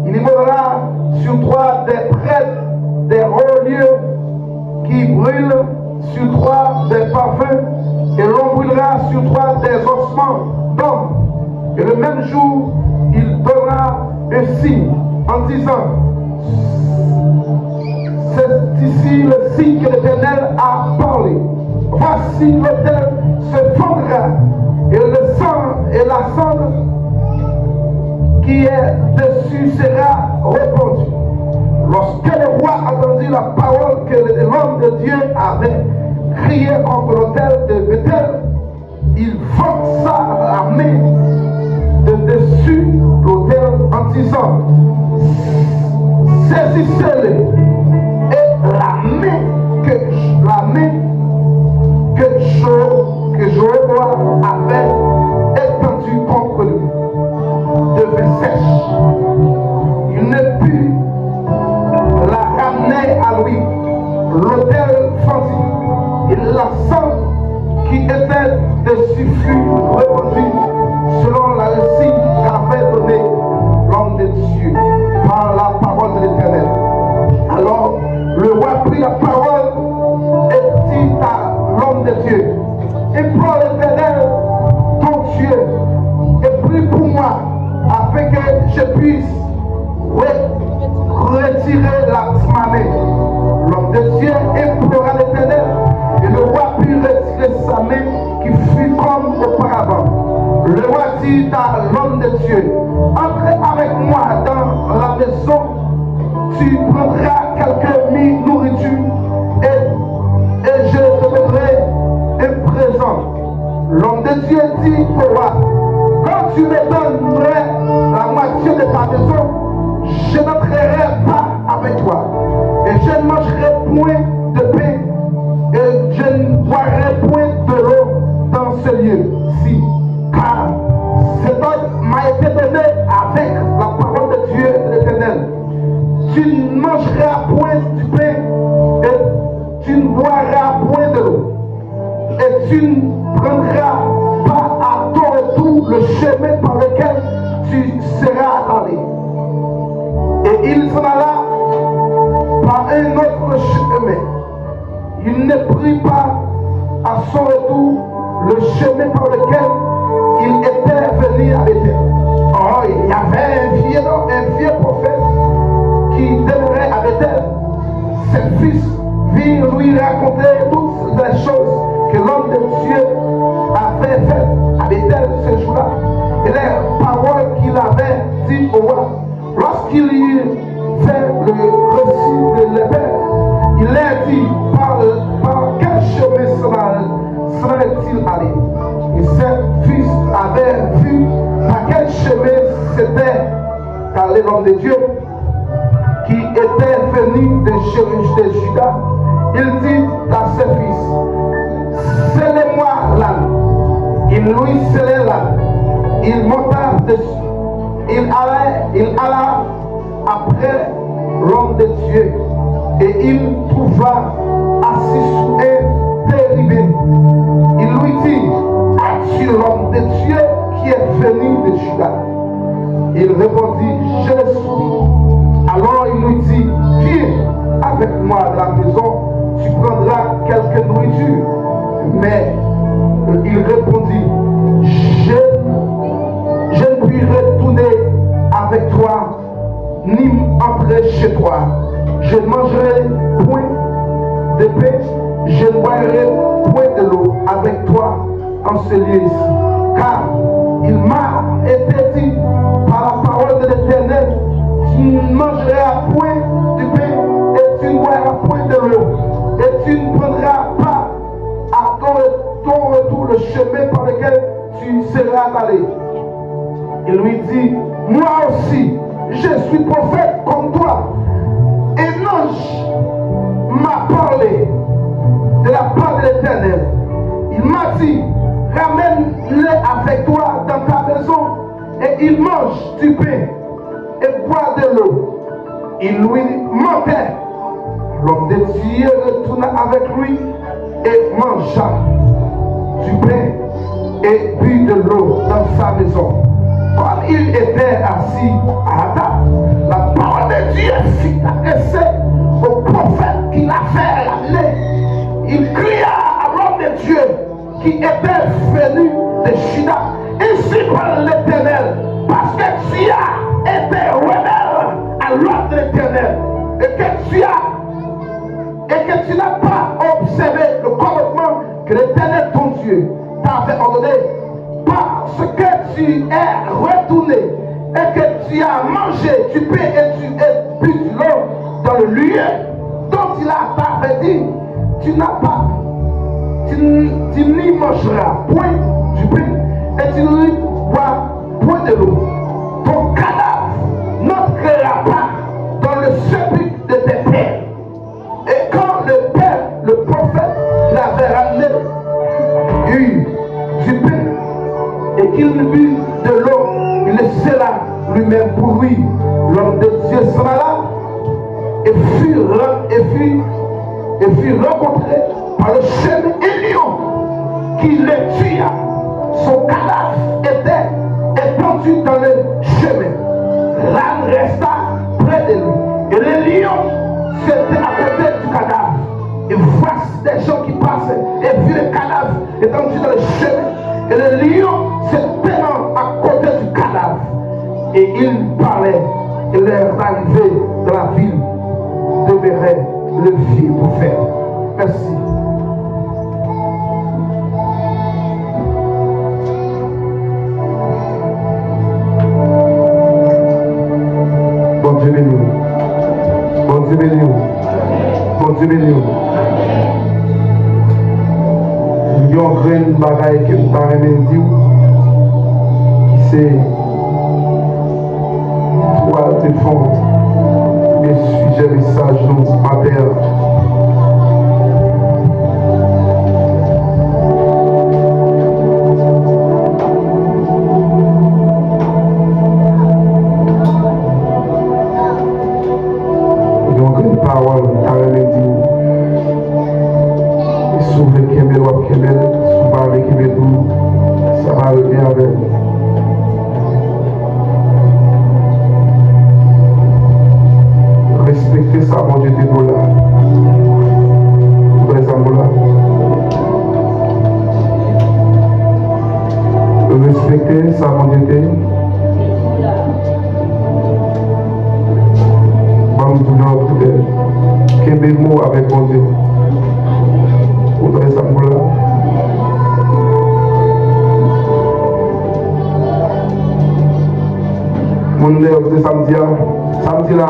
Il y mourra sur toi des prêtres, des hauts lieux qui brûlent sur toi des parfums, et l'on brûlera sur toi des ossements d'hommes. Et le même jour, il donnera un signe en disant: c'est ici le signe que l'Éternel a parlé. Voici l'autel se fondra, et le sang et la cendre qui est dessus sera répandu. Lorsque le roi entendit la parole que l'homme de Dieu avait crié contre l'autel de Bethel, il força la main de dessus l'autel en disant: saisissez-le. Et la main que Jéhovah avait étendue contre lui devint sèche. Il ne put la ramener à lui. L'autel fondit, et la sang qui était dessus fut répandu selon la signe qu'avait donné l'homme de Dieu par la parole de l'Éternel. Alors le roi prit la parole et dit à l'homme de Dieu: implore l'Éternel, ton Dieu, et prie pour moi, afin que je puisse retirer ma main. L'homme de Dieu l'homme de Dieu, entrez avec moi dans la maison, tu prendras quelques nourritures et je te mettrai un présent. L'homme de Dieu dit au roi, quand tu me donnerais la moitié de ta maison, je n'entrerai pas avec toi. Et je ne mangerai point de pain et je ne boirai point de l'eau dans ce lieu-ci. Car cet ordre m'a été donné avec la parole de Dieu de l'Éternel. Tu ne mangeras point du pain et tu ne boiras point de l'eau. Et tu ne prendras pas à ton retour le chemin par lequel tu seras allé. Et il s'en alla par un autre chemin. Il ne prit pas à son retour le chemin par lequel il était venu à Bethel. Oh, il y avait un vieux prophète qui demeurait à Bethel. Ses fils virent lui raconter toutes les choses que l'homme de Dieu avait faites à Bethel ce jour-là. Et les paroles qu'il avait dites au roi. Lorsqu'il eut fait le récit de l'épée, il a dit par quel chemin serait-il allé? Et ses fils avaient vu par quel chemin c'était allé l'homme de Dieu qui était venu de Juda. Il dit à ses fils, scellez-moi l'âne. Il lui scellait l'âne. Il monta dessus. Il alla après l'homme de Dieu et il trouva assis sous un téribé. Il lui dit, es-tu l'homme de Dieu qui est venu de Juda? Il répondit, je le suis. Alors il lui dit, viens avec moi à la maison, tu prendras quelque nourriture. Mais il répondit, je ne puis retourner avec toi, ni entrer chez toi. Je ne mangerai point de pain, je ne boirai point de l'eau avec toi en ce lieu ici. Car il m'a été dit par la parole de l'Éternel, tu ne mangeras point du pain et tu ne boiras point de l'eau. Et tu ne prendras pas à ton retour le chemin par lequel tu seras allé. Il lui dit, moi aussi, je suis prophète comme toi. Un ange m'a parlé de la part de l'Éternel. Il m'a dit, ramène-les avec toi dans ta maison et il mange du pain et boit de l'eau. Il lui mentait. L'homme de Dieu retourna avec lui et mangea du pain et but de l'eau dans sa maison. Comme il était assis à la table, la parole de Dieu fut adressée au prophète qui l'a fait ramener. Il cria à l'homme de Dieu qui était venu de Juda, ainsi par l'Éternel, parce que tu as été rebelle à l'ordre de l'Éternel et que tu n'as pas observé le commandement que l'Éternel ton Dieu t'avait ordonné, parce que tu es retourné et que tu as mangé du pain et tu as bu de l'eau dans le lieu dont il t'avait dit, tu n'y mangeras point du pain et tu n'y bois point de l'eau. Ton cadavre n'entrera pas dans le sépulcre de tes pères. Et quand le père, le prophète, l'avait ramené, eu du pain et qu'il but de l'eau, il le scella lui-même pour lui. L'homme de Dieu s'en alla et fut rencontré par le chemin un lion qui le tua. Son cadavre était étendu dans le chemin. L'âne resta près de lui. Et le lion s'était à côté du cadavre. Et voici des gens qui passaient et vit le cadavre étendu dans le chemin. Et le lion se tenant à côté du cadavre. Et il parlait. Et leur arrivée dans la ville demeurait le vieux prophète. Merci. Il y a un grain de bagaille qui me paraît même dire, c'est toi te fond et sujet message nous appelle. Donc une parole à même dire, et sauver Kemel ou Kemel, sauver avec Kemel, ça va revenir avec. Respecter ça, mon Dieu, des dollars. Vous les amours là. Respecter ça, mon Dieu, quel mot avec mon Dieu. Vous les amours là. Mon Dieu, vous samedi là.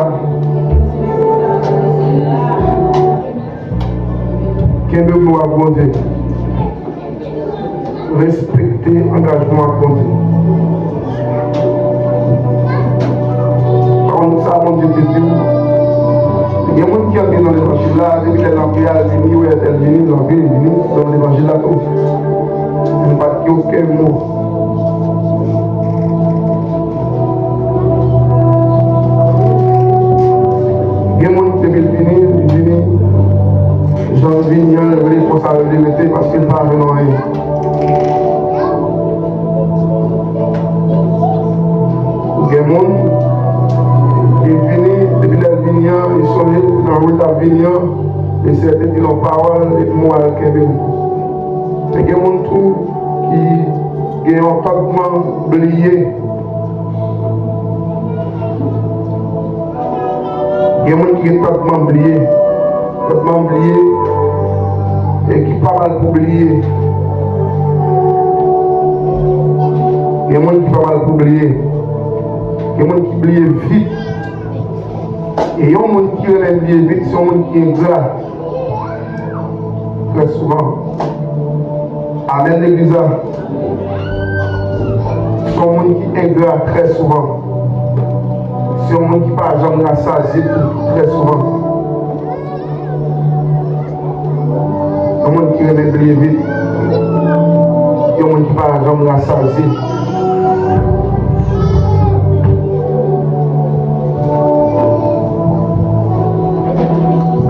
Quel mot à mon Dieu. Respecter l'engagement à mon Dieu. Par contre, ça, mon Dieu, il y a des gens qui ont été dans l'évangile là, depuis que l'envie a fini, ou est-elle venue, l'envie est venue dans l'évangile là, tout. Il n'y a pas aucun mot. Il y a des gens qui ont venus, Jean Vignan, il veut pour ça le limiter parce qu'il ne parle pas de rien. Il y a des gens qui sont venus depuis la Vignan, ils sont venus dans la route à Vignan, et certains qui ont parole et moi avec Kevin. Il y a des gens qui ont totalement oublié. Il y a des gens qui ont totalement oublié. Totalement oublié. Et qui pas mal pour oublier. Il y a des gens qui pas mal pour oublier. Il y a des gens qui oublient vite. Et il y a des gens qui oublient vite, c'est des gens qui sont ingrats. Très souvent. Amen l'église. C'est des gens qui sont ingrats très souvent. C'est des gens qui ne parlent jamais à ça, très souvent. Il y a des gens qui aiment oublier vite. Il y a des gens qui parlent jamais à ça.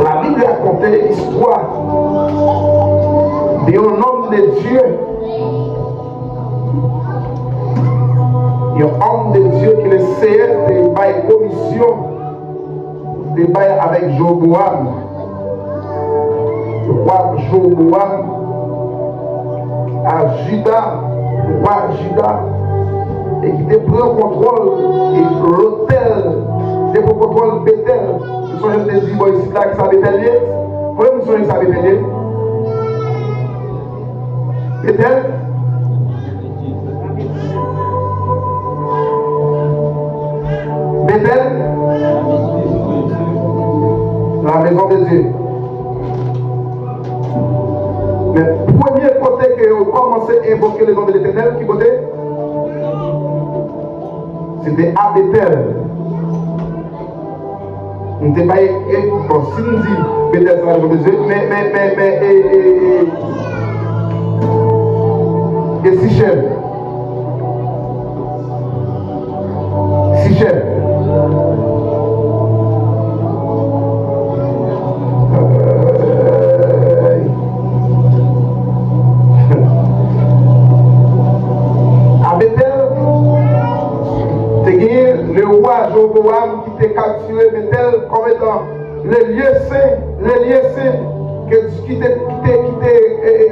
La Bible raconte l'histoire d'un homme de Dieu. Il y a un homme de Dieu qui essayait de faire une commission de faire avec Jéroboam. Le roi Jéroboam à Juda, le roi Juda, et qui te prend contrôle et l'hôtel, te prend contrôle Bethel. Nous sommes des gens ici là qui savent Bethel. Comment nous sommes qui savent Bethel? Bethel? Bethel? La maison de Dieu. Mais premier côté que vous commencez à évoquer le nom de l'Éternel, qui côté? C'était à Bethel. On n'était pas bon, si nous dit Bethel c'est la maison de Dieu, et Sichem. Sichem. Le roi Jéroboam qui était capturé Bethel comme étant le lieu saint qui était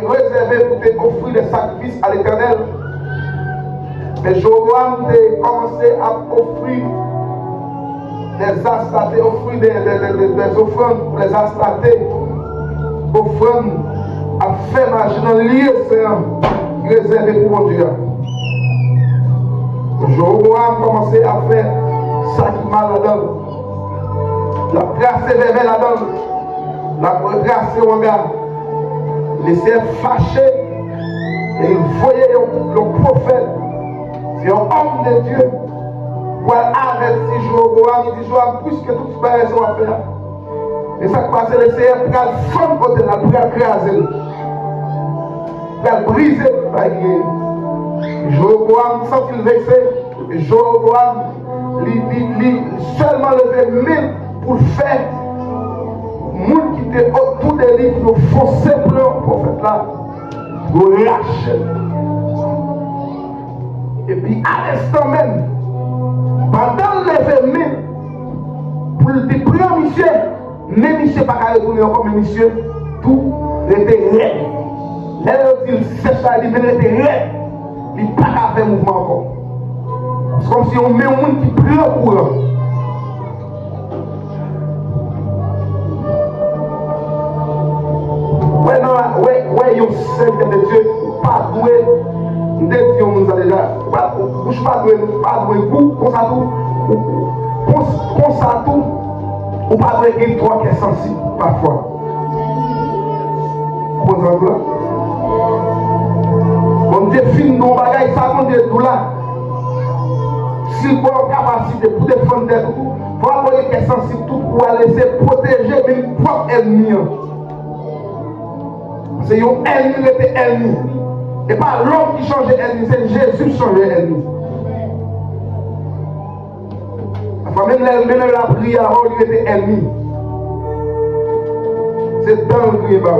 réservé pour offrir des sacrifices à l'Éternel. Mais Jéroboam a commencé à offrir des astatés, offrir des offrandes pour les astatés, offrandes à faire marcher dans le lieu saint réservé pour mon Dieu. Jéroboam a commencé à faire ça qui mal là-dedans. La grâce est vers là-dedans. La grâce est en gars. Il s'est fâché Et il voyait le prophète, c'est un homme de Dieu, pour avertir Jéroboam. Il dit Joab, puisque tout ce bagage sont à faire. Et ça passe, le Seigneur pour le fond côté là, pour l'écraser, pour briser le bagage. Jéroboam, sans qu'il vexé, Jéroboam, seulement levé 1000 pour faire. Moun qui était autour de lui pour foncer pour le prophète là, pour lâcher. Et puis à l'instant même, pendant le lever pour le prendre monsieur, mais monsieur pas qu'à retourner encore, mais monsieur, tout était raide. Là, il sèche ça, il était raide. Il n'a pas qu'à faire mouvement encore. C'est comme si on met un monde qui prend le courant. Ouais, il y a un serviteur de Dieu, pas doué. Nous disons déjà, bouche pas doué, goût, comme ça tout, ou pas doué, et toi qui est sensible, parfois. Comprenez-vous là? Bon Dieu filme nos bagages, ça mon Dieu tout là. S'il faut une capacité pour défendre des tout, il faut avoir qui est sensible tout pour laisser protéger mes propres ennemis. C'est un ennemi qui était ennemi. Et pas l'homme qui changeait ennemi, c'est Jésus qui changeait ennemi. Enfin, même la prière, il était ennemi. C'est dans le prière.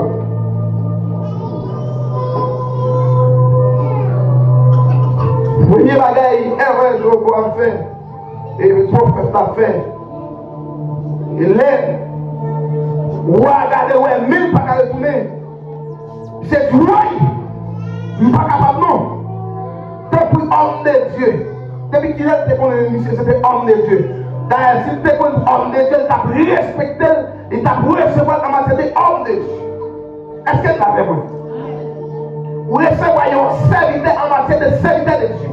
Premier bagaille, erreur, je vais faire. Et le prophète l'a fait. Et l'aide. Regardez, ouais, même pas qu'à retourner. C'est droit. Il n'est pas capable, non. Depuis homme de Dieu. Depuis qu'il était pour l'ennemi, c'était homme de Dieu. D'ailleurs, si tu es homme de Dieu, il t'a respecté, il t'a recevoir en matière d'homme de Dieu. Est-ce que tu l'as fait, moi? Vous recevez un serviteur en matière de serviteur de Dieu.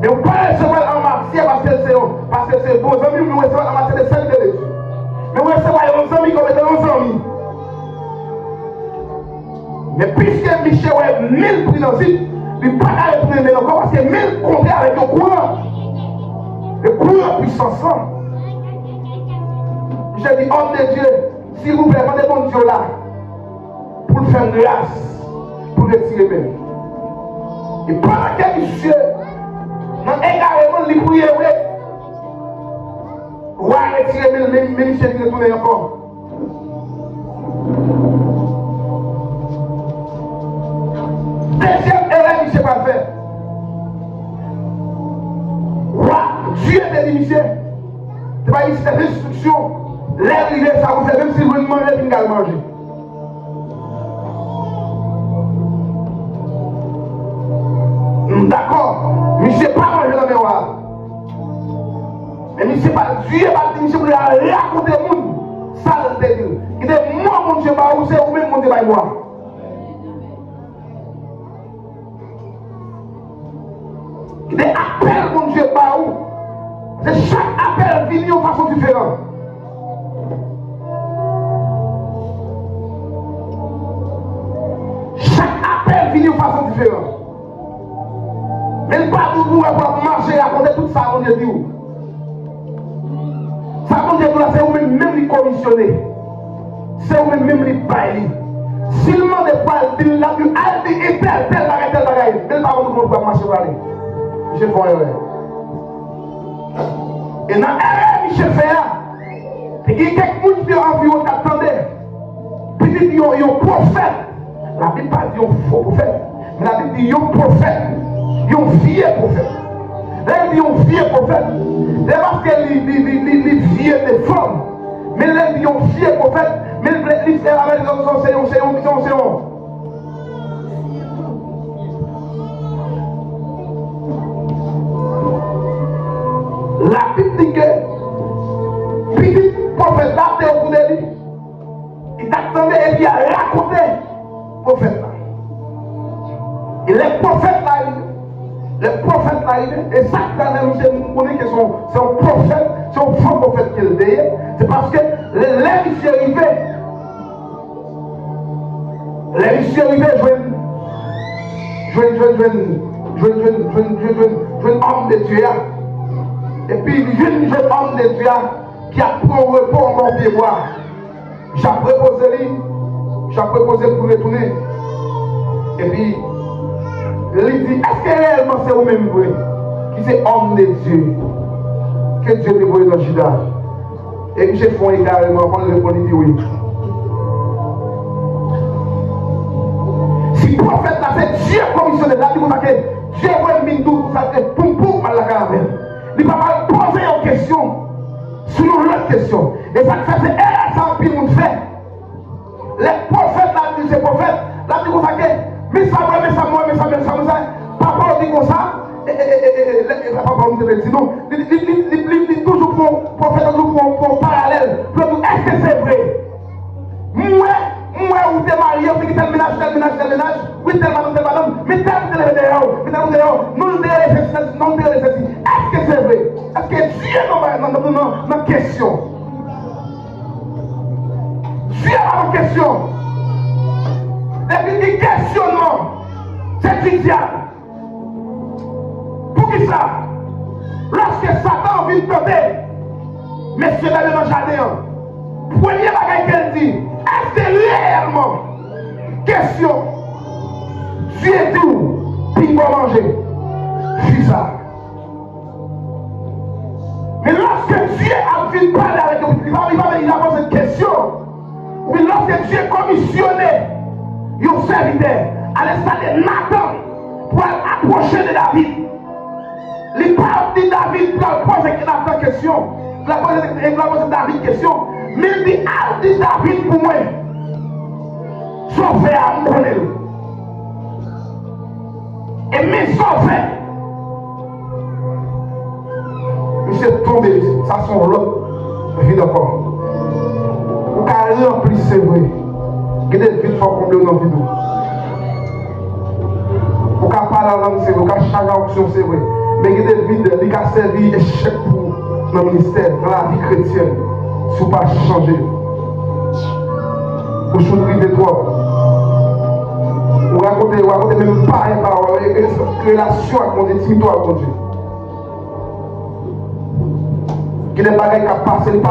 Mais vous ne pouvez pas recevoir en matière parce que c'est vos amis, vous recevez en matière de serviteur de Dieu. Mais vous recevez vos amis comme étant vos amis. Mais puisque Michel a 1000 pris dans il ne peut pas retourner encore parce que 1000 comptaient avec le courant. Le courant puissance. J'ai dit, homme de Dieu, s'il vous plaît, demandez mon Dieu là pour faire grâce, pour retirer même. Et pendant que Michel, dans également, il priait, on va retirer même Michel qui retourne encore. Deuxième erreur, il ne sait pas faire. Dieu te dit, monsieur, tu vas ici cette instruction. L'air, ça vous fait, même si vous ne mangez, vous ne manger. D'accord, monsieur, pas manger dans le miroir. Mais monsieur, pas Dieu, pas dit, monsieur, vous allez raconter le monde. Ça, le dit. Il dit, moi, mon Dieu, pas où c'est, ou même mon Dieu, pas moi. Il dit, appelle mon Dieu, pas où. C'est chaque appel vient de façon différente. Chaque appel vient de façon différente. Mais pas tout le monde va marcher et raconter tout ça, mon Dieu dit. Ça, mon Dieu dit, c'est vous-même les commissionner. C'est vous-même les bailler. S'il demande pas, il l'a vu, elle dit, et tel bagaille. Mais pas tout le monde va marcher pour aller. Je fais erreur. Et dans l'erreur, Michel fait là, il y a quelqu'un qui a envie d'attendre. Puis il dit, il y a un prophète. La Bible pas dit un faux prophète. Mais la Bible dit, il y a un prophète. Il y a un vieux prophète. Là, il dit, un vieux prophète. C'est parce qu'il est vieux des femmes. Mais là, il dit, un vieux prophète. Mais il fait la même chose, c'est un. La Bible dit que petit prophète là, t'es au bout de lui. Il t'attendait et il a raconté le prophète là. Et les prophètes là, et ça, nous connaissons que c'est un prophète, c'est un faux prophète qui est le c'est parce que les missions arrivés, joignent homme de Dieu. Et puis, il y a un jeune homme de Dieu qui a pris un repos en mon pied bois. J'ai proposé lui, j'ai proposé pour retourner. Et puis, il dit, est-ce que réellement c'est vous-même qui c'est homme de Dieu? Que Dieu te voit dans Judas. Et puis, j'ai fait également, quand il répond, il dit oui. Si le prophète l'a fait, Dieu commissionné, là, il dit que Dieu voit une mine tout, ça fait poum poum à la caravane. Il va pas poser une question sur l'autre question. Et ça fait, c'est elle, ça, puis on fait. Les prophètes, là, disent les prophètes, là, ils disent que, mais ça, papa dit comme ça, papa nous dit non, il toujours pour prophète, toujours pour parallèle, pour dire, est-ce que c'est vrai? Moi, où t'es marié, on fait tel ménage, oui, tel madame, mais tel nous est-ce que c'est vrai? Est-ce que Dieu n'a pas question? Dieu a une question. Depuis qu'il questionnement, c'est du diable. Pour qui ça? Lorsque Satan vient tenter, messieurs dans le jardin, premier bagage qu'elle dit, est-ce que réellement, question, Dieu est tout, puis il va manger. C'est ça. Mais lorsque Dieu a vu parler avec lui, il va poser une question. Mais lorsque Dieu commissionné un serviteur à l'instar de Nathan pour approcher de David, il parle de David pour poser Nathan question. Il a posé David question. Mais il dit, David pour moi, sauver à mon. Et mes sauver. Monsieur tombé, ça sont l'autre. Vie d'accord. Vous avez rempli, c'est vrai. Il y a des vides faut combler dans la vie. Vous avez parlé la langue, c'est vrai. Vous avez chaque option, c'est vrai. Mais il y a des vides qui ont servi échec pour le ministère, dans la vie chrétienne. Si vous ne pas changer. Vous choisissez de toi. Vous racontez même pas une relation avec mon intimité avec mon Dieu. Il y a des bagages qui passent, il n'y a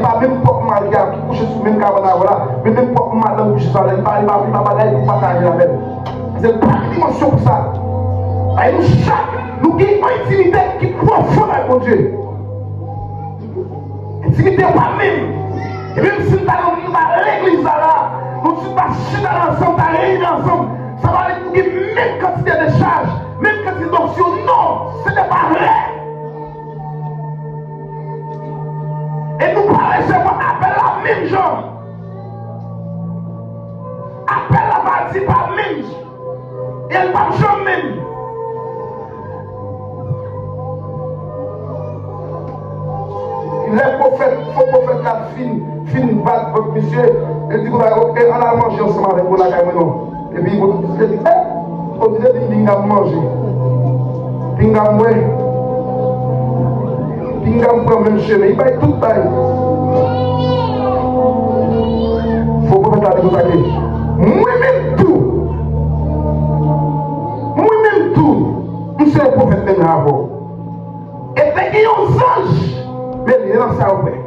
pas même pas mal qui couche sur le même cabane, mais même pas mal qui couche sur le même cabane, il n'y a pas de bagages pour partager la même. C'est pas une dimension pour ça. Et nous, nous avons une intimité qui est profonde avec mon Dieu. Intimité pas même. Et même si nous allons à l'église là, nous sommes assis ensemble, réunis ensemble, ça va aller pour une même quantité de charges, même quantité d'options. Non, ce n'est pas vrai. Et nous parlons seulement appelle la même genre. Appelle la partie par même. Et elle ne va jamais même. Les prophètes, faux prophètes là, fin battre votre monsieur. Et dit, on a mangé ensemble avec mon accueil maintenant. Et puis, vous dites, on dit, il a mangé. Il a mangé. Il a pris le même chemin, il va être tout pareil. Il faut pas faire des choses. Moi-même tout. Je suis un prophète même avant. Et puis il y a un ange. Mais il est dans ça après.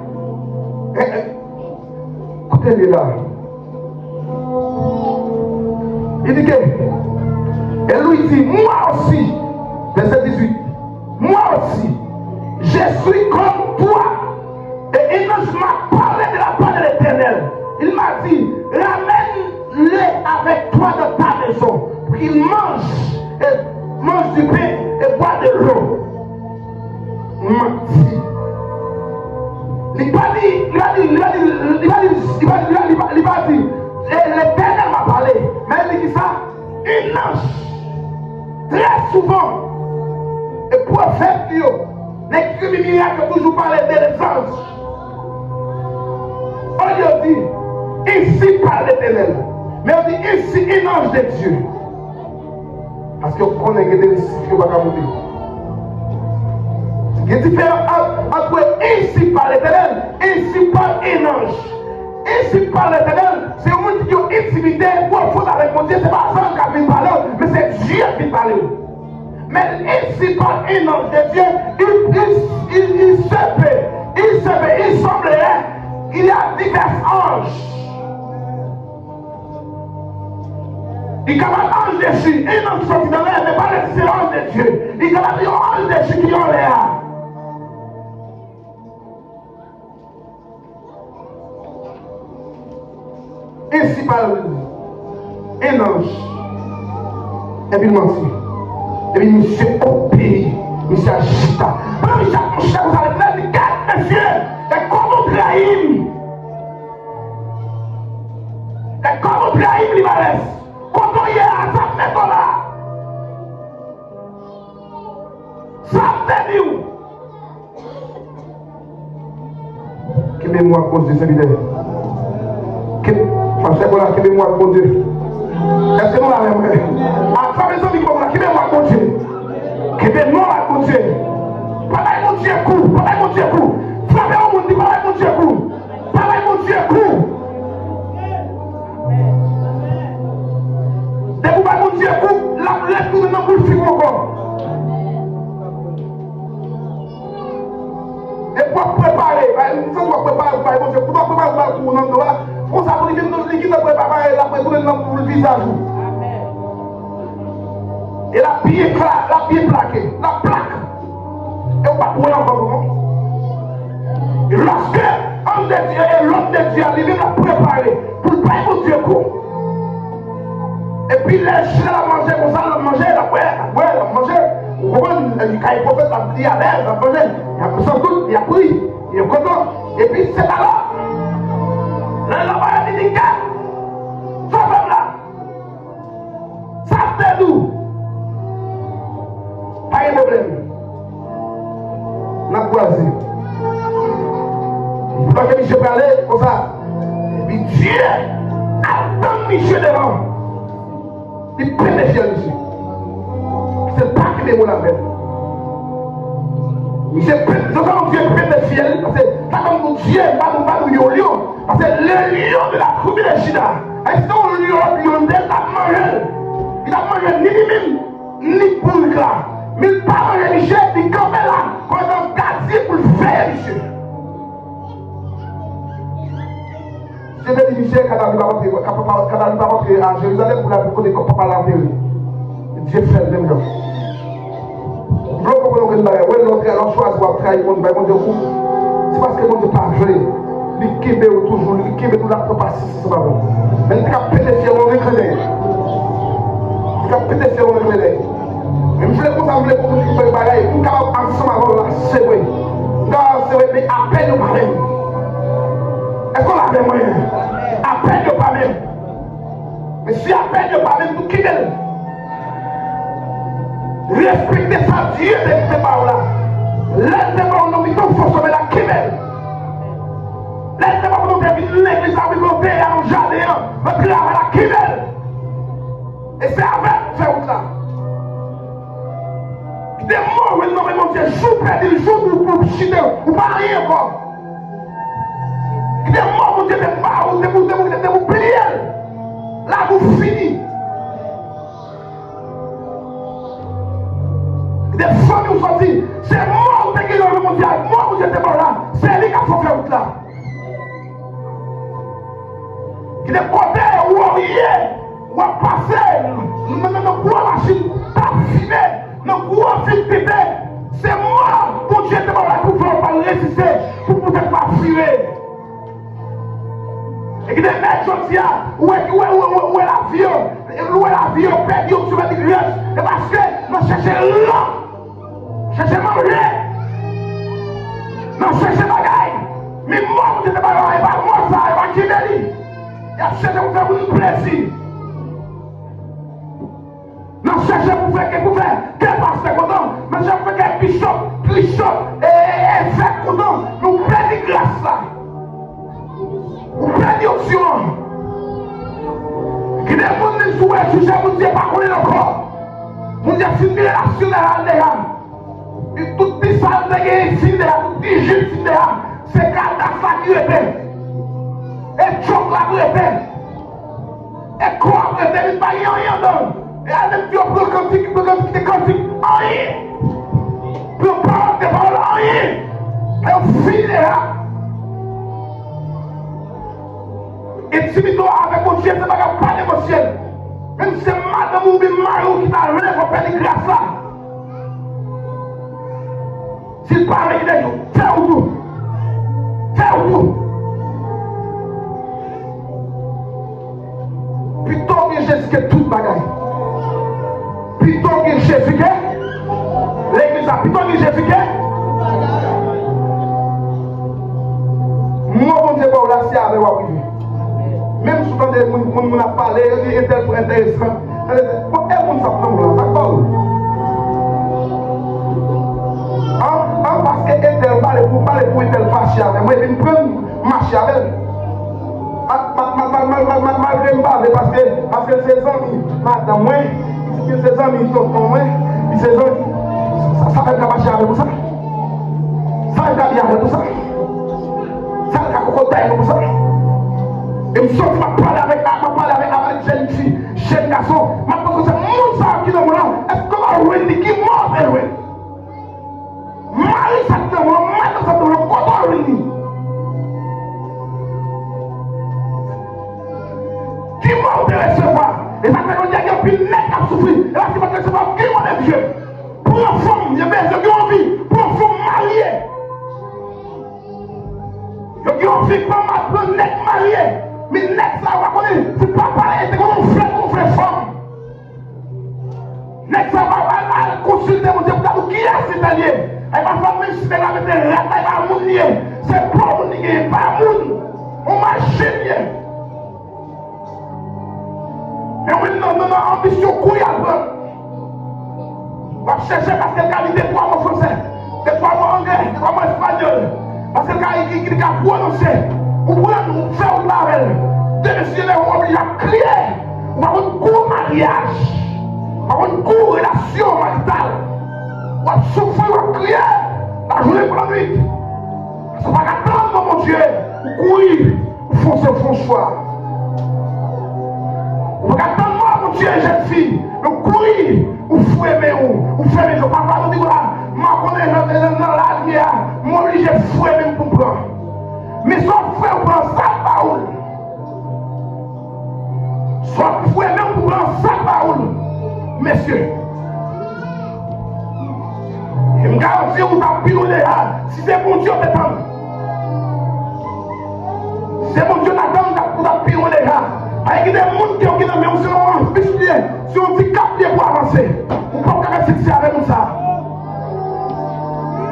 Écoutez-le là. Il dit que. Et lui dit, moi aussi. Verset 18. Moi aussi. Je suis comme toi. Et il m'a parlé de la part de l'Éternel. Il m'a dit, ramène-le avec toi dans ta maison. Pour qu'il mange du pain et boit de l'eau. Il va dire, l'Éternel m'a parlé. Mais il dit ça, une ange. Très souvent, et prophète, les criminels qui toujours parlé des anges. On lui dit, ici par l'Éternel. Mais on dit, ici, un ange de Dieu. Parce qu'on connaît que des récits qui ne vont pas monter. Il y a différence entre ici par l'Éternel, ici par un ange. Ici par l'Éternel, c'est un monde qui a une intimité profonde avec mon Dieu. Ce n'est pas ça qui a parler, mais c'est Dieu qui Mais ici, par un ange de Dieu, il semblerait qu'il y a divers anges. Il y a un ange dessus, un ange sorti dans l'air, mais pas le ange de Dieu. Il y a un ange dessus qui est en l'air. Ainsi parle un ange. Et puis il m'a dit. Et puis monsieur obéit. Monsieur agita. Pendant que monsieur vous allez faire des quatre messieurs. Et comme on trahit. Et comme on trahit l'Imarès. Quand on y est à ça, mettons là. Ça fait où? Qui mémoire à cause de ce vidéo? Parce que voilà, qui mémoire à Dieu. Est-ce que nous l'avons fait? À travers ce micro, qui mémoire à Dieu? Qui mémoire à Dieu? Pareil, mon Dieu, coup. Pareil, mon Dieu, coup. Frappez au monde, pareil, mon Dieu, coup. Pareil, mon Dieu, coup. Dès que vous mon Dieu, coup, la lettre de notre bouche, c'est encore. Et pour préparer, nous devons préparer, mon Dieu, pour préparer pour nous, pour ça, pour l'équipe de préparer la préparer pour le visage. Et la pied plaquée, la plaque. Et on va pouvoir encore. Et lorsque l'homme de Dieu et l'homme de Dieu arrive à préparer pour le pain mon Dieu coup. Et puis les chiens la manger, comme ça, la manger, la manger. Vous comprenez, quand il prophète a dit à l'air, la manger, il a sans doute, il a pris, il est content. Et puis c'est alors. Là, là-bas, il dit, ça fait là. Ça fait nous. Pas de problème. On a croisé. Donc, Michel parlait comme ça. Et puis Dieu attend Michel devant. Il prend les ciels ici. C'est pas que les mots la même. Michel prend, Dieu prend les ciels. Parce que, ça comme Dieu, pas nous lion. Parce que le lion de la tribu de Juda, est-ce que le lion de la mangé? Il a mangé ni lui-même, ni pour le gras. Mais il n'a pas mangé Michel, il campait là, comme un gazier pour le faire, Michel. Je vais dire Michel, quand il va rentrer à Jérusalem, pour la beaucoup de papa l'enterrer. Dieu fait le même chose. Je veux comprendre que l'autre choisit de trahir mon Dieu. C'est parce que mon Dieu pas vrai. Il kébé toujours, il kébé tout la propagation, c'est pas bon. Mais il a pété sur mon éclairé. Il a pété sur mon éclairé. Mais je voulais qu'on s'en voulait pour nous faire des bagailles. Nous avons ensemble avant là, c'est vrai. Nous avons c'est vrai, mais à peine pas même. Est-ce qu'on l'a fait moyen? À peine pas même. Mais si à peine pas même, nous quittons. Respectez ça, Dieu de ces paroles-là. Laissez-moi en nommer tout force de la Kibel. Laissez-moi vous dire l'église a volonté en jardin, votre âme à la Kibel. Et c'est avec ce route-là. Des mots, oui, non, mais mon Dieu, jour perdu, jour pour chuter, ou pas rien encore. Des mots, mon Dieu, de vous plier. Là, vous finissez. Des familles où sont dit, c'est moi qui ai le mondial, moi qui j'étais pas là, c'est lui qui a fait route là. Qui est côté où on y est, où on passe, nous gros machine, pas filmé, nous gros film bébé, c'est moi qui j'étais pas là pour faire pas résister, pour peut-être pas fuir. Et qui est mettre où est l'avion, perdu, tu vas dire, et parce que nous cherchons là. Cherchez manger. Non, cherchez bagaille. Mais moi, vous êtes bagaille. Pas moi, ça, pas qui m'est dit. Il a cherché pour faire un plaisir. Non, cherchez pour faire que vous faites. Quel pasteur content. Mais je fais que bishop, et fait content. Nous prenons grâce là. Vous prenez option. Qui n'est pas de souhait, je vous dis pas qu'on est encore. Vous dites, c'est une relation de la. Et tout les salles de guerre, tout les juifs, c'est Kadhafi qui était. Et Tchok là qui était. Et quoi qui était, il n'y a rien dedans. Et à même Dieu pour le cantique, rien. Pour parler de parole, rien. Et on finit là. Intimité avec mon Dieu, c'est pas émotionnel. Même si c'est madame ou bien Mario qui t'a levé pour faire des grâces là. S'il parle avec les gens, fais tout. Fais tout. Plutôt que Jésus qui est tout bagaille. Plutôt que Jésus qui est. L'église a plutôt que Jésus qui est. Moi, mon Dieu, là, c'est avec moi. Même si quand on a parlé, il est intéressant. Pourquoi est-ce ça prend là? Ça parle. Parce que Ethel parle pour Ethel fâché avec moi, il me prend marcher avec elle. Malgré parce que ses amis, madame, moi, ses amis sont comme moi, ses amis, ça fait qu'à marcher avec vous ça. Ça fait qu'à bien avec vous ça. Ça fait qu'à cocoter avec vous ça. Et je sors, je parle avec jeune fille, jeune garçon, je pense que c'est mon ça qui est là. Est-ce que ma Wendy qui mort elle ouais? Marie ça te demande, madame ça te demande, comment Wendy? Qui mort de recevoir? Et ça fait qu'on dit qu'il y a plus de nez qui a souffert. Et là, c'est parce que c'est pas qui mort des vieux. Pour une femme, il y a des gens qui ont envie, pour une femme mariée. Il y a qui ont envie pour un nez marié. Mais next ça va connaître, c'est pas pareil, c'est comme on fait femme. Next ça va consulter mon Dieu pour qui est cet allié. Elle va faire même si elle a mis des rats, elle va mounir. C'est pas mounir, pas mounir. On machine. Et oui, non, ambition couillable. On va chercher parce qu'elle a des 3 mots français, des 3 mots anglais, des 3 mots espagnol. Parce qu'elle a prononcé. Ou nous faire la belle. Des messieurs, on est obligé à crier. On va avoir un court mariage. On va avoir une courte relation maritale. On va souffrir, on va crier. La journée pour la nuit. Ça va attendre, mon Dieu. Ou courir, ou foncer au fond choix. On va attendre, mon Dieu, jeune fille. Ou courir, ou fouer, ou faire mes jours. Papa nous dit, voilà, moi, on est dans la lumière. Moi, obligé de fouer même pour prendre. Mais soit frère pour un sac baoul. Soit frère même pour un sac baoul. Messieurs. Je me garantis que vous avez pilonné là. Si c'est bon Dieu t'attend. Si c'est bon Dieu t'attend, vous avez pilonné là. Avec des gens qui ont mis sur un pied, sur un petit cap pour avancer. Vous ne pouvez pas rester avec nous ça.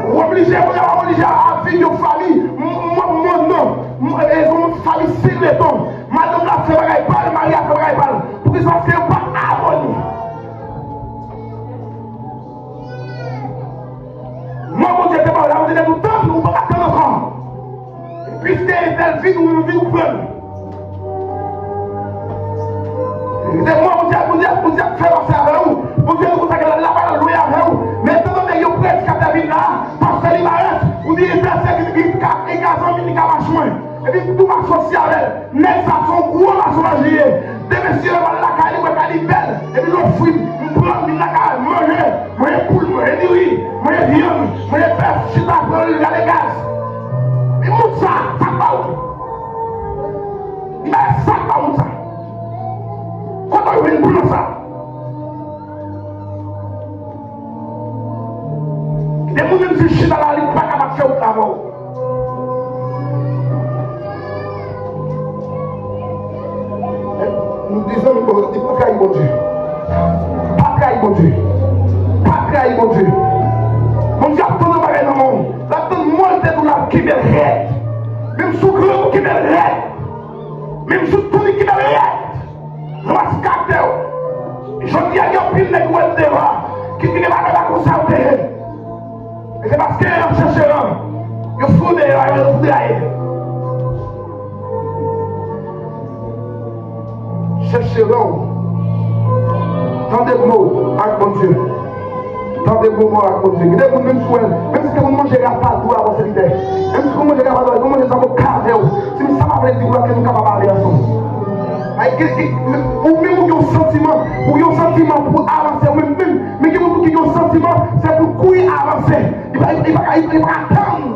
Vous êtes obligé à vivre une famille. Mon nom, ils ont une famille singleton. Madame la fait bagaille pas, le mari a fait bagaille pas. Pour qu'ils soient faits pas abonnés. Moi, mon Dieu, c'est pas là, on dit tout le temps, nous ne pouvons pas attendre encore. Puisque telle vie, nous vivons plein. C'est moi, mon Dieu, faire ça avec vous. Mon Dieu, vous avez la parole louée avec vous. Mais tant que vous prêtez qu'à David là, parce que il m'arrête, vous dites, il y a et puis tout va associer avec elle. Mais ça son gros massage. Des messieurs vont la caille, ils vont belle. Et puis l'autre fruit, ils prennent la caille, manger, manger poule, manger du riz, manger viande, manger bœuf, chita, prendre les gaz. Mais mon ça, ça va où? Mais ça va où ça? Quand on vient pour ça? Les gens même si chita là, ils ne sont pas capables de faire au travail. Nous disons que pas trahir mon Dieu. Pas trahir mon Dieu. Pas trahir mon Dieu. Mon Dieu a tout le monde dans le monde. La tout le monde est dans la qui me raide. Même sous le grand qui me raide. Même sous tout le qui me raide. Je vais se capter. Je dis à un pile de gouttes de roi qui dit que la conserver. Et c'est parce qu'elle cherche un. Il faut des chercheront tant de mots avec mon Dieu. Tant de mots avec mon Dieu. Même si vous ne mangez pas tout à votre idée. Même si vous ne mangez pas tout, vous mangez ça pour carrer. Si ça va dire que nous sommes capables de parler ensemble. Ou même vous sentiment, pour un sentiment pour avancer même, mais qui ont un sentiment, c'est pour courir avancer. Il va attendre.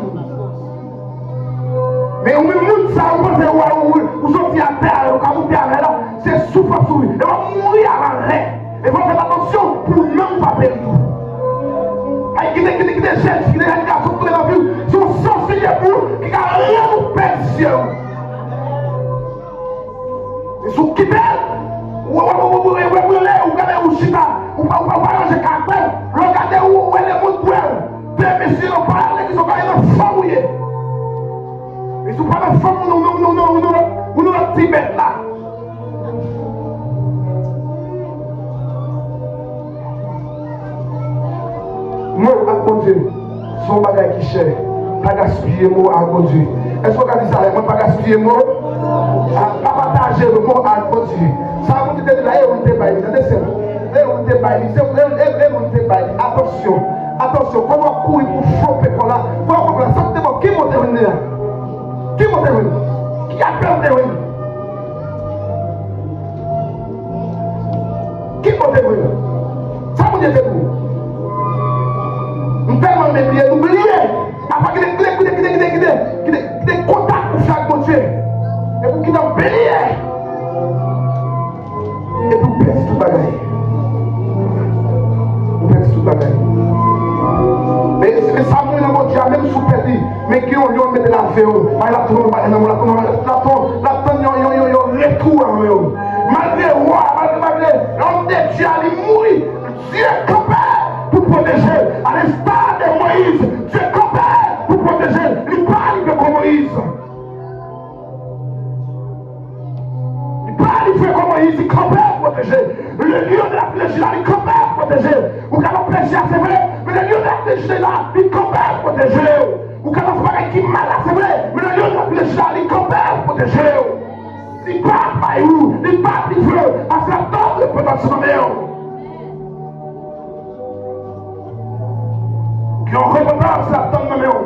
Mais au même monde, ça, vous sortez à terre, quand vous êtes là, c'est souffrance sur lui. Il va mourir avant rien. Il faut faire attention pour non pas perdre. Qui des jeunes, qui des garçons qui dans la vie, sont censés pour qui n'a rien de perdre. Ils sont quittés. Ou regardez où chita, ou pas ranger carton, regardez où est le monde pour elle. Deux messieurs ont parlé qui sont pas dans le fond. Ils sont pas dans le fond, nous dans le Tibet là. Moi, à bon Dieu, son bagage qui cher, pas gaspiller moi à bon Dieu. Est-ce qu'on a dit ça, moi pas gaspiller moi? Pas partager le mot à bon Dieu. Ça vous dit là, on te baille, attention, attention, comment courir pour frapper pour là? Comment la santé, qui m'a devenu là? Qui m'a devenu? Qui a peur de devenu? Qui m'a devenu? Ça vous dit de vous? Nous tellement oublié, après qu'il y ait des contacts pour chaque bon Dieu. Et pour qu'il t'en bénisse. Et pour perdre tout bagaille. Pour perdre tout bagaille. Mais ça, nous avons dit, même sous perdu, mais qui ont lieu de la féo. La retour en eux. Malgré roi, malgré l'homme de Dieu, il mourit. Dieu campait pour protéger. À l'instar de Moïse, Dieu campait pour protéger. Il parle de Moïse. Il fait comme Moïse, il campait pour protéger. Le lieu de la flèche là, il campait pour protéger. Ou quand on pêche, c'est vrai, mais le lieu de la flèche là, il campait pour protéger. Ou quand on fait qui mal, c'est vrai, mais le lieu de la flèche là, il campait pour protéger. Il part par où, il part, il veut, à faire tant de potentiel. Qui ont reconnaissance la tombe de Méon.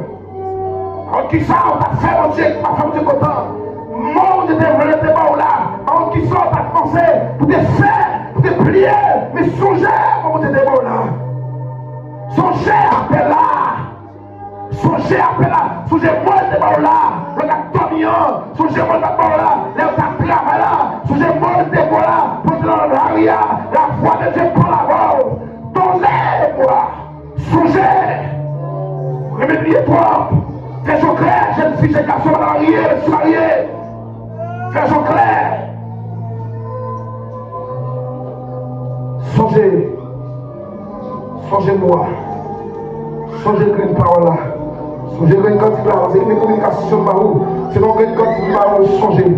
En qui ça, on a fait mon Dieu, ma femme de content. Monde de développement pas là. En qui ça, on a pensé pour des faire, pour des prières, mais songez comment te démons là. Songez appel là. Songez appel là. Songez moi de démons là. Le gars Tomion. Songez moi de démons là. Les gars travail là. Songez moi de démons là. Pour que l'arrière, la foi de Dieu prend la voix. Donnez-moi. Songez. Remédiez-toi. Fais-en clair, jeune fille, jeune garçon, marié, je suis marié. Fais-en clair. Songez. Songez-moi. Songez une parole là. Songez une quantité là. C'est une communication de Barou. C'est donc une quantité de Barou. Songez.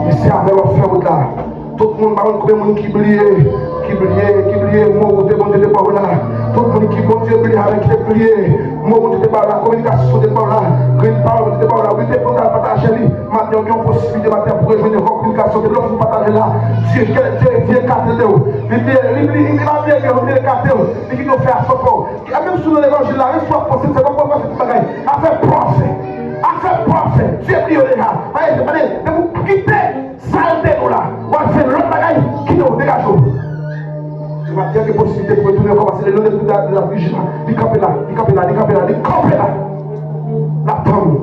Et c'est avec leur frère là. Tout le monde, combien de monde qui brille, moi, vous demandez de parole là. Tout le monde qui bon Dieu brille avec les prières. Moi, vous dites la communication de parole là. Green parole de parole là. Vous dites pour partager lui. Maintenant, il y a une possibilité pour rejoindre la communication de l'autre partager là. Dieu, Dieu, carte de vous. Il va bien que vous avez carte de vous. Il va faire son corps. Même sous l'évangile là, une fois possible, c'est pas pour faire ce bagage. Affaire prophète. Affaire prophète. Dieu prie les gars. De vous quitter, saleté nous là. On va faire l'autre bagage qui nous dégage. Je vais dire des possibilités pour retourner encore parce que le nom de la vigilance. Il campe là. La tombe.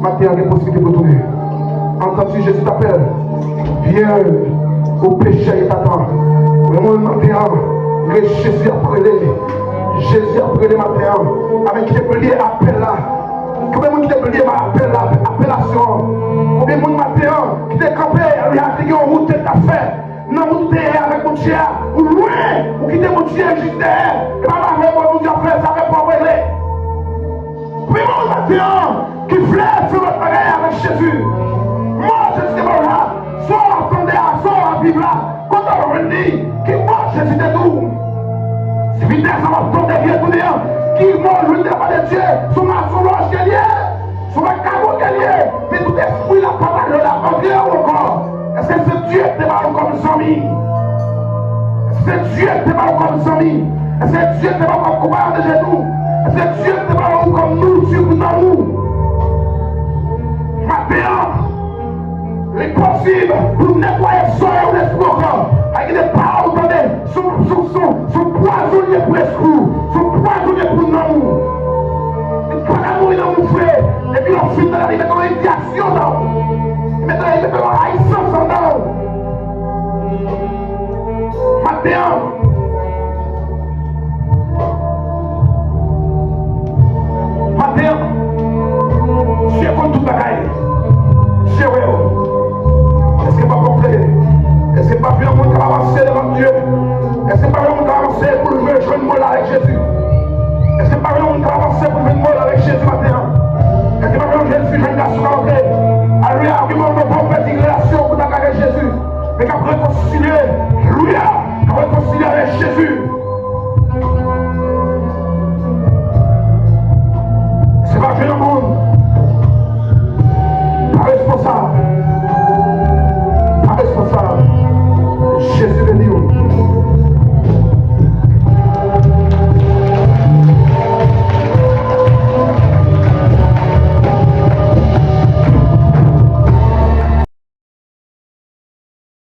Maintenant, il y a des possibilités pour retourner. Entends-tu, Jésus t'appelle. Viens au péché et t'attend. Vraiment, maintenant, Jésus a prêlé. Jésus a prêlé maintenant. Avec qui est lié, appel là. Combien de monde qui est lié, appel là, appellation. Combien de monde maintenant qui est campé, il y a une route d'affaires. Non, vous êtes avec mon Dieu, ou loin, vous quittez mon Dieu, juste derrière, et pas avec mon Dieu, après, ça va pas brûler. Puis mon matin, qui flèche sur votre bagage avec Jésus. Moi, je suis bon là, soit attendez à, soit à vivre là, quand on me dit, qui moi, Jésus de tout. Si vite, ça va tomber derrière tout derrière, qui moi, je ne sais pas de Dieu, sur ma soulage qu'elle est, sur ma carreau qu'elle est, mais tout est fouillé la parole de la banquière encore. Est-ce que c'est Dieu qui te parle comme Sami? Est-ce que c'est Dieu qui te parle comme Sami? Est-ce que Dieu te parle comme coupable de genoux? Est-ce que Dieu te parle comme nous, sur nous? Maintenant, les est possible pour nettoyer son espoir. Avec des paroles, attendez, son poisonnier pour l'esprit, son poisonnier pour nous. Il ne peut pas mourir dans mon frère. Et puis ensuite, il met dans l'indiation dans. Il met dans l'haïssance dans. Matin, Dieu compte tout bagaille. Dieu, est-ce que pas complet? Est-ce que pas bien le monde qui va avancer devant Dieu? Est-ce que pas bien le monde qui va avancer pour le faire jouer une molle avec Jésus? Est-ce que pas bien le monde qui va avancer pour le faire une molle avec Jésus matin? Est-ce que pas bien le jeune jeune garçon qui va entrer? À lui, argument de bon petit relation pour t'agarrer Jésus. Mais qu'après, continuer